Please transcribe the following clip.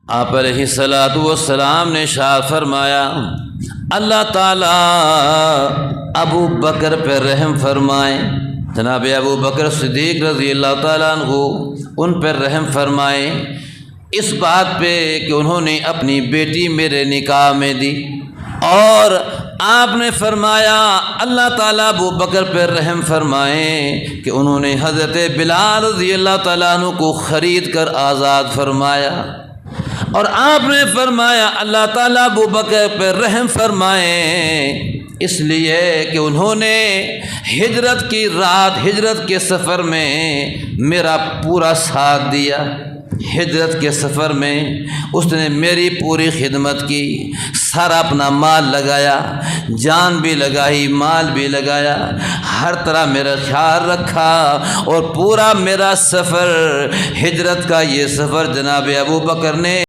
آپ علیہ الصلاۃ والسلام نے ارشاد فرمایا اللہ تعالیٰ ابو بکر پہ رحم فرمائے، جناب ابو بکر صدیق رضی اللہ تعالیٰ عنہ ان پر رحم فرمائے اس بات پہ کہ انہوں نے اپنی بیٹی میرے نکاح میں دی، اور آپ نے فرمایا اللہ تعالیٰ ابو بکر پہ رحم فرمائے کہ انہوں نے حضرت بلال رضی اللہ تعالیٰ عنہ کو خرید کر آزاد فرمایا، اور آپ نے فرمایا اللہ تعالیٰ ابو بکر پہ رحم فرمائے اس لیے کہ انہوں نے ہجرت کی رات، ہجرت کے سفر میں میرا پورا ساتھ دیا، ہجرت کے سفر میں اس نے میری پوری خدمت کی، سارا اپنا مال لگایا، جان بھی لگائی، مال بھی لگایا، ہر طرح میرا خیال رکھا، اور پورا میرا سفر، ہجرت کا یہ سفر جناب ابو بکر نے